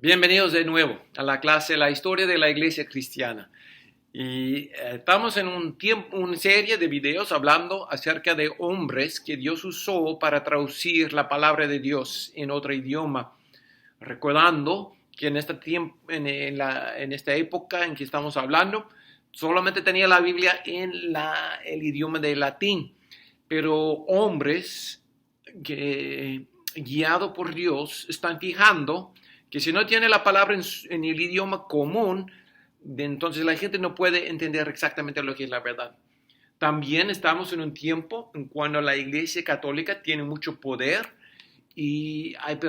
Bienvenidos de nuevo a la clase La historia de la iglesia cristiana. Estamos en una serie de videos hablando acerca de hombres que Dios usó para traducir la palabra de Dios en otro idioma. Recordando que en esta época en que estamos hablando, solamente tenía la Biblia en el idioma de latín, pero hombres que, guiados por Dios, están fijando que si no tiene la palabra en el idioma común, entonces la gente no puede entender exactamente lo que es la verdad. También estamos en un tiempo en cuando la Iglesia Católica tiene mucho poder y hay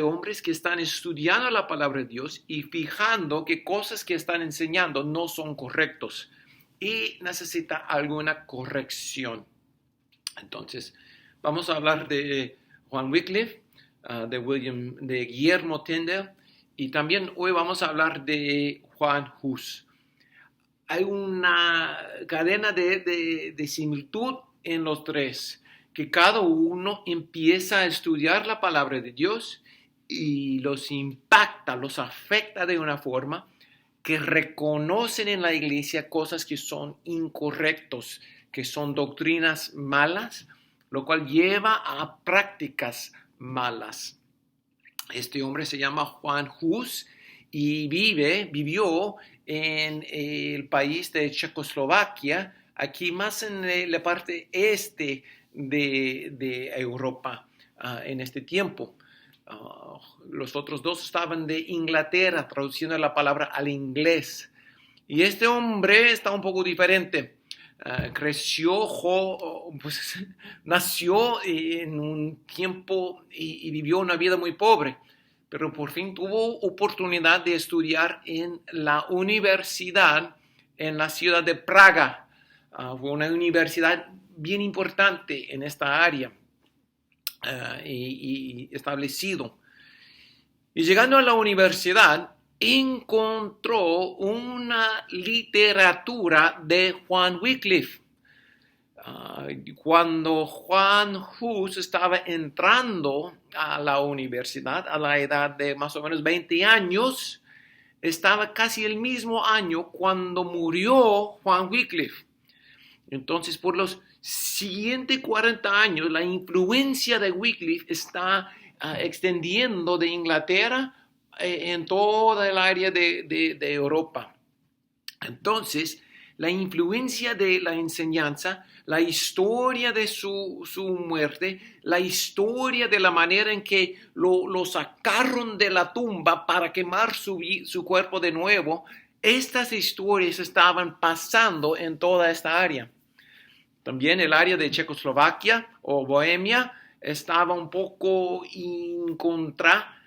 hombres que están estudiando la palabra de Dios y fijando que cosas que están enseñando no son correctos y necesita alguna corrección. Entonces, vamos a hablar de Juan Wycliffe, de Guillermo Tyndale, y también hoy vamos a hablar de Juan Hus. Hay una cadena de similitud en los tres, que cada uno empieza a estudiar la palabra de Dios y los impacta, los afecta de una forma que reconocen en la iglesia cosas que son incorrectos, que son doctrinas malas, lo cual lleva a prácticas malas. Este hombre se llama Juan Hus y vivió en el país de Checoslovaquia, aquí más en la parte este de Europa en este tiempo. Los otros dos estaban de Inglaterra, traduciendo la palabra al inglés. Y este hombre está un poco diferente. Nació en un tiempo y vivió una vida muy pobre, pero por fin tuvo oportunidad de estudiar en la universidad en la ciudad de Praga. Fue una universidad bien importante en esta área y establecido. Y llegando a la universidad, encontró una literatura de Juan Wycliffe. Cuando Juan Hus estaba entrando a la universidad a la edad de más o menos 20 años, estaba casi el mismo año cuando murió Juan Wycliffe. Entonces, por los siguientes 40 años, la influencia de Wycliffe está extendiendo de Inglaterra en toda el área de Europa. Entonces, la influencia de la enseñanza, la historia de su muerte, la historia de la manera en que lo sacaron de la tumba para quemar su cuerpo de nuevo, estas historias estaban pasando en toda esta área. También el área de Checoslovaquia o Bohemia estaba un poco en contra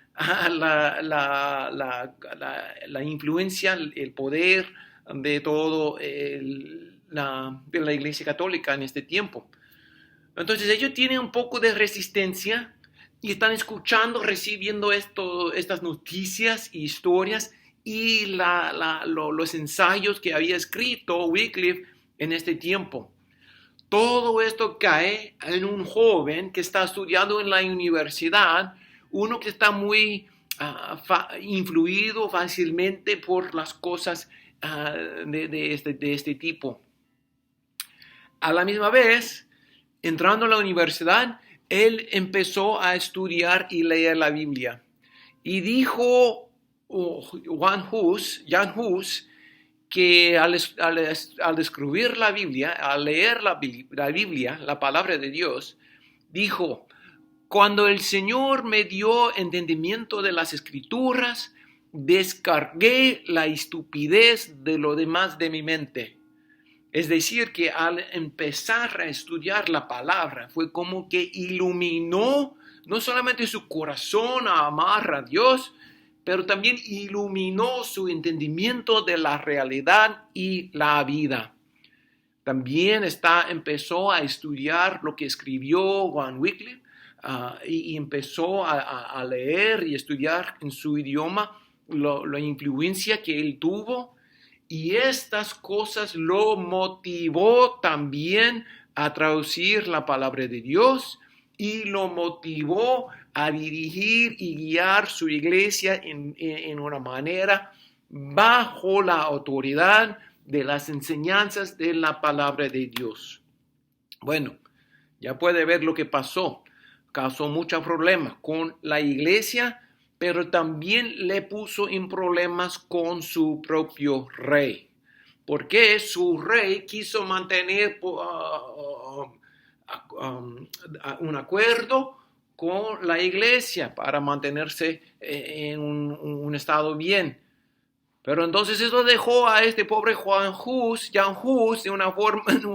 la influencia, el poder de todo de la Iglesia Católica en este tiempo. Entonces ellos tienen un poco de resistencia y están escuchando, recibiendo estas noticias y historias y los ensayos que había escrito Wycliffe en este tiempo. Todo esto cae en un joven que está estudiando en la universidad, uno que está muy influido fácilmente por las cosas de este tipo. A la misma vez, entrando a la universidad, él empezó a estudiar y leer la Biblia. Y dijo Jan Hus, que al escribir la Biblia, al leer la Biblia, la palabra de Dios, dijo: cuando el Señor me dio entendimiento de las Escrituras, descargué la estupidez de lo demás de mi mente. Es decir, que al empezar a estudiar la palabra, fue como que iluminó no solamente su corazón a amar a Dios, pero también iluminó su entendimiento de la realidad y la vida. También empezó a estudiar lo que escribió Juan Wycliffe y empezó a leer y estudiar en su idioma la influencia que él tuvo, y estas cosas lo motivó también a traducir la palabra de Dios y lo motivó a dirigir y guiar su iglesia en una manera bajo la autoridad de las enseñanzas de la palabra de Dios. Bueno, ya puede ver lo que pasó. Causó muchos problemas con la iglesia, pero también le puso en problemas con su propio rey, porque su rey quiso mantener un acuerdo con la iglesia para mantenerse en un estado bien. Pero entonces eso dejó a este pobre Jan Hus de una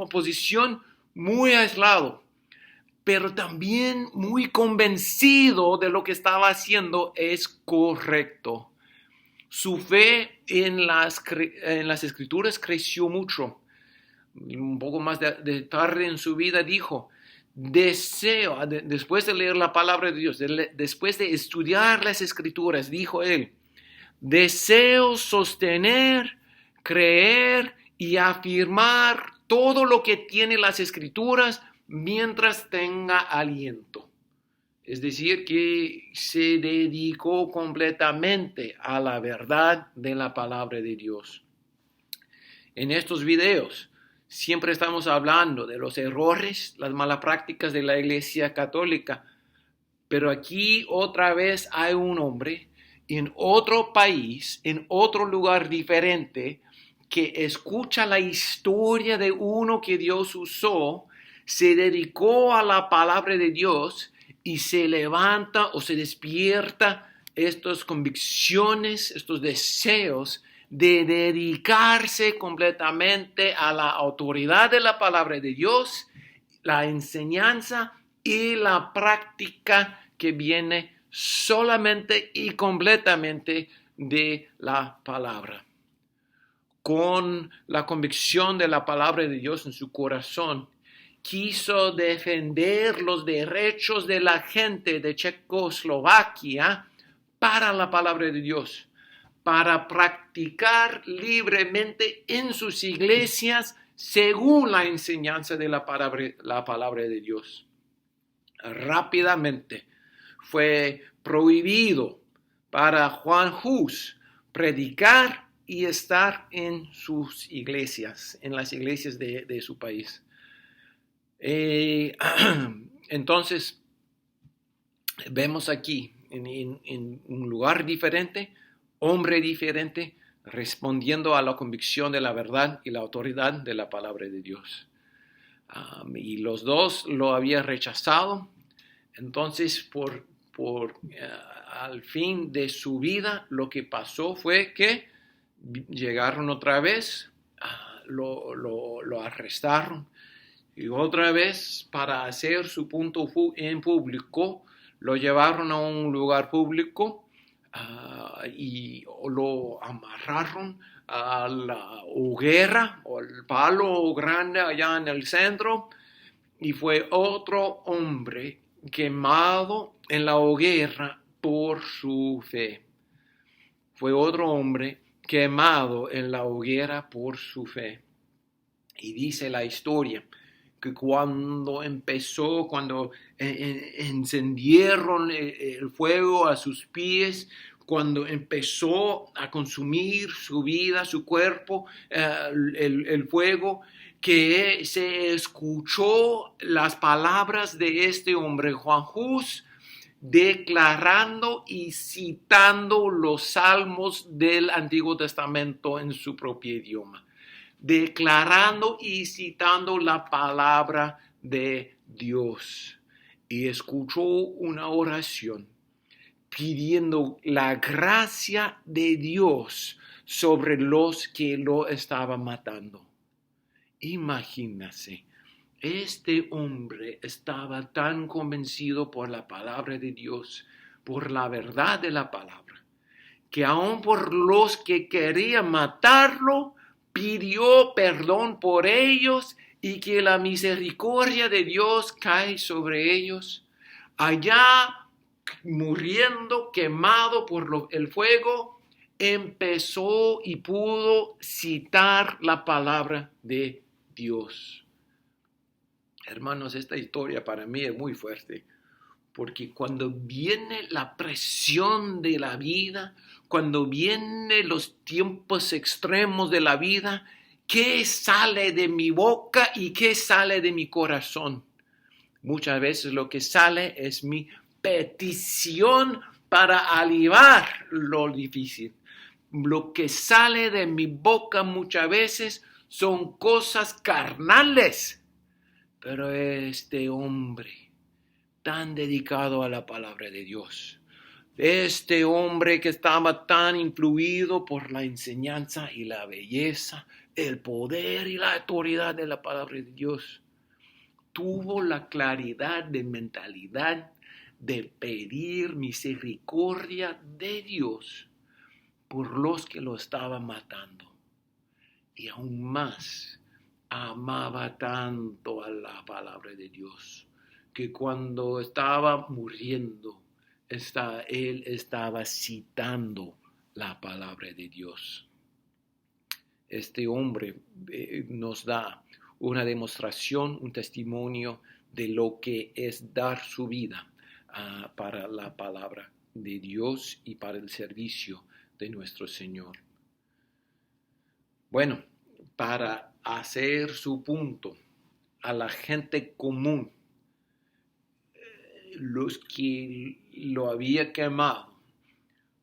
posición muy aislado, pero también muy convencido de lo que estaba haciendo es correcto. Su fe en las escrituras creció mucho. Un poco más de tarde en su vida dijo, después de leer la palabra de Dios, después de estudiar las escrituras, dijo él, deseo sostener, creer y afirmar todo lo que tiene las escrituras mientras tenga aliento. Es decir, que se dedicó completamente a la verdad de la palabra de Dios. En estos videos siempre estamos hablando de los errores, las malas prácticas de la Iglesia Católica, pero aquí otra vez hay un hombre en otro país, en otro lugar diferente, que escucha la historia de uno que Dios usó, se dedicó a la palabra de Dios y se levanta o se despierta estas convicciones, estos deseos de dedicarse completamente a la autoridad de la palabra de Dios, la enseñanza y la práctica que viene solamente y completamente de la palabra. Con la convicción de la palabra de Dios en su corazón, quiso defender los derechos de la gente de Checoslovaquia para la palabra de Dios, para practicar libremente en sus iglesias según la enseñanza de la palabra de Dios. Rápidamente fue prohibido para Jan Hus predicar y estar en sus iglesias, en las iglesias de su país. Entonces, vemos aquí, en un lugar diferente, hombre diferente, respondiendo a la convicción de la verdad y la autoridad de la palabra de Dios. Y los dos lo habían rechazado. Entonces, al fin de su vida, lo que pasó fue que llegaron otra vez, lo arrestaron, y otra vez para hacer su punto en público, lo llevaron a un lugar público y lo amarraron a la hoguera o al palo grande allá en el centro, y fue otro hombre quemado en la hoguera por su fe. Fue otro hombre quemado en la hoguera por su fe. Y dice la historia que cuando encendieron el fuego a sus pies, cuando empezó a consumir su vida, su cuerpo, el fuego, que se escuchó las palabras de este hombre, Jan Hus, declarando y citando los salmos del Antiguo Testamento en su propio idioma, declarando y citando la palabra de Dios. Y escuchó una oración pidiendo la gracia de Dios sobre los que lo estaban matando. Imagínase, este hombre estaba tan convencido por la palabra de Dios, por la verdad de la palabra, que aun por los que querían matarlo, pidió perdón por ellos y que la misericordia de Dios cae sobre ellos. Allá, muriendo, quemado por el fuego, empezó y pudo citar la palabra de Dios. Hermanos, esta historia para mí es muy fuerte, Porque cuando viene la presión de la vida, cuando vienen los tiempos extremos de la vida, ¿qué sale de mi boca y qué sale de mi corazón? Muchas veces lo que sale es mi petición para aliviar lo difícil. Lo que sale de mi boca muchas veces son cosas carnales. Pero este hombre tan dedicado a la palabra de Dios, este hombre que estaba tan influido por la enseñanza y la belleza, el poder y la autoridad de la palabra de Dios, tuvo la claridad de mentalidad de pedir misericordia de Dios por los que lo estaban matando. Y aún más, amaba tanto a la palabra de Dios, que cuando estaba muriendo, él estaba citando la palabra de Dios. Este hombre nos da una demostración, un testimonio de lo que es dar su vida para la palabra de Dios y para el servicio de nuestro Señor. Bueno, para hacer su punto a la gente común, los que lo había quemado,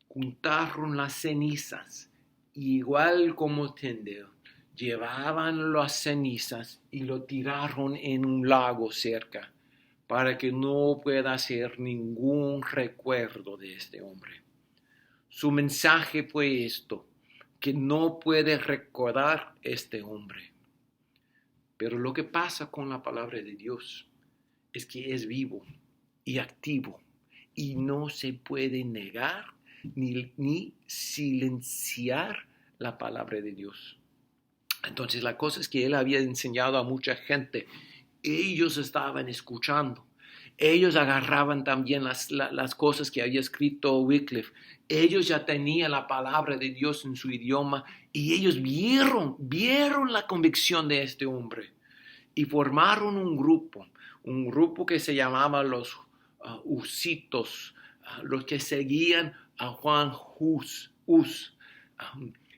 juntaron las cenizas, igual como Tindale, llevaban las cenizas y lo tiraron en un lago cerca, para que no pueda hacer ningún recuerdo de este hombre. Su mensaje fue esto, que no puede recordar este hombre. Pero lo que pasa con la palabra de Dios es que es vivo y activo y no se puede negar ni silenciar la palabra de Dios. Entonces la cosa es que él había enseñado a mucha gente, ellos estaban escuchando, ellos agarraban también las cosas que había escrito Wycliffe, ellos ya tenían la palabra de Dios en su idioma y ellos vieron la convicción de este hombre y formaron un grupo que se llamaba los Husitos, los que seguían a Juan Hus.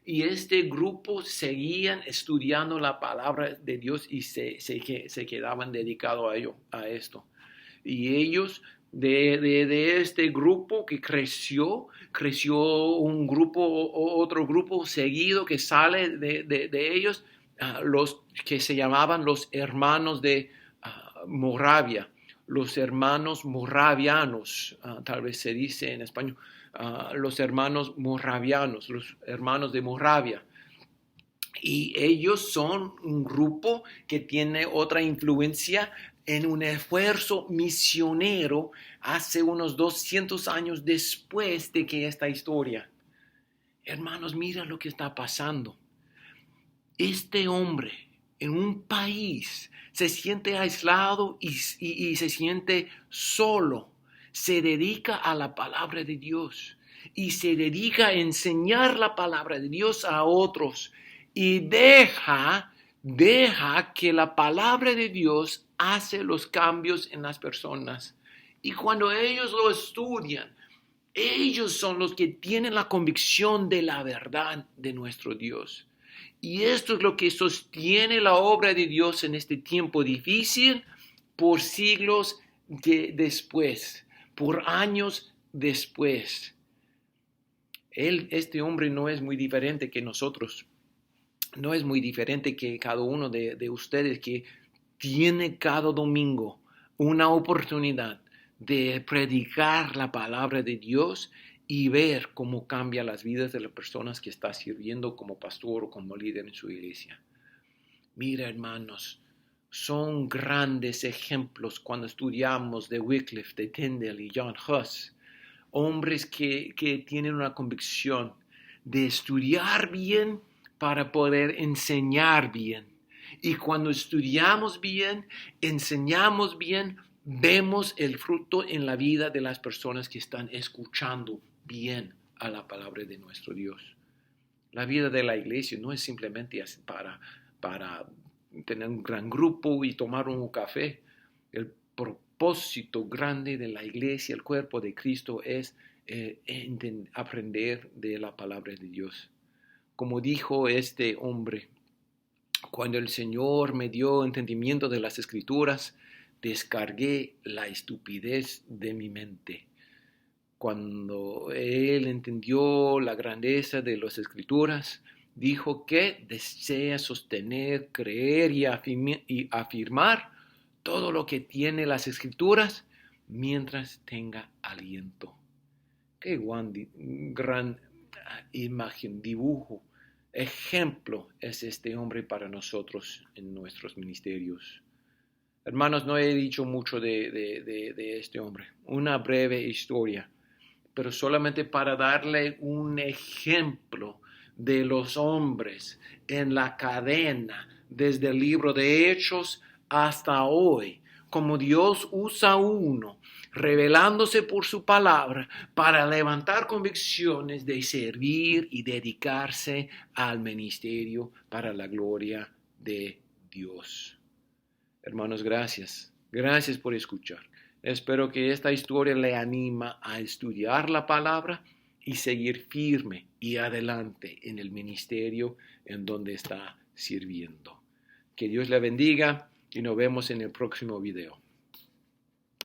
Y este grupo seguían estudiando la palabra de Dios y se quedaban dedicados a esto. Y ellos, de este grupo que creció otro grupo seguido que sale de ellos, los que se llamaban los hermanos de Moravia, los hermanos moravianos, tal vez se dice en español, los hermanos moravianos, los hermanos de Moravia. Y ellos son un grupo que tiene otra influencia en un esfuerzo misionero hace unos 200 años después de que esta historia. Hermanos, mira lo que está pasando. Este hombre en un país se siente aislado y se siente solo. Se dedica a la palabra de Dios y se dedica a enseñar la palabra de Dios a otros y deja que la palabra de Dios hace los cambios en las personas. Y cuando ellos lo estudian, ellos son los que tienen la convicción de la verdad de nuestro Dios. Y esto es lo que sostiene la obra de Dios en este tiempo difícil por siglos después, por años después. Este hombre no es muy diferente que nosotros, no es muy diferente que cada uno de ustedes que tiene cada domingo una oportunidad de predicar la palabra de Dios y ver cómo cambia las vidas de las personas que está sirviendo como pastor o como líder en su iglesia. Mira, hermanos, son grandes ejemplos cuando estudiamos de Wycliffe, de Tyndale y John Huss, hombres que tienen una convicción de estudiar bien para poder enseñar bien. Y cuando estudiamos bien, enseñamos bien, vemos el fruto en la vida de las personas que están escuchando bien a la palabra de nuestro Dios. La vida de la iglesia no es simplemente para tener un gran grupo y tomar un café. El propósito grande de la iglesia, el cuerpo de Cristo, es aprender de la palabra de Dios. Como dijo este hombre, cuando el Señor me dio entendimiento de las Escrituras, descargué la estupidez de mi mente. Cuando él entendió la grandeza de las Escrituras, dijo que desea sostener, creer y afirmar todo lo que tiene las Escrituras mientras tenga aliento. Qué gran imagen, dibujo, ejemplo es este hombre para nosotros en nuestros ministerios. Hermanos, no he dicho mucho de este hombre, una breve historia, pero solamente para darle un ejemplo de los hombres en la cadena, desde el libro de Hechos hasta hoy, como Dios usa uno, revelándose por su palabra para levantar convicciones de servir y dedicarse al ministerio para la gloria de Dios. Hermanos, gracias. Gracias por escuchar. Espero que esta historia le anima a estudiar la palabra y seguir firme y adelante en el ministerio en donde está sirviendo. Que Dios le bendiga y nos vemos en el próximo video.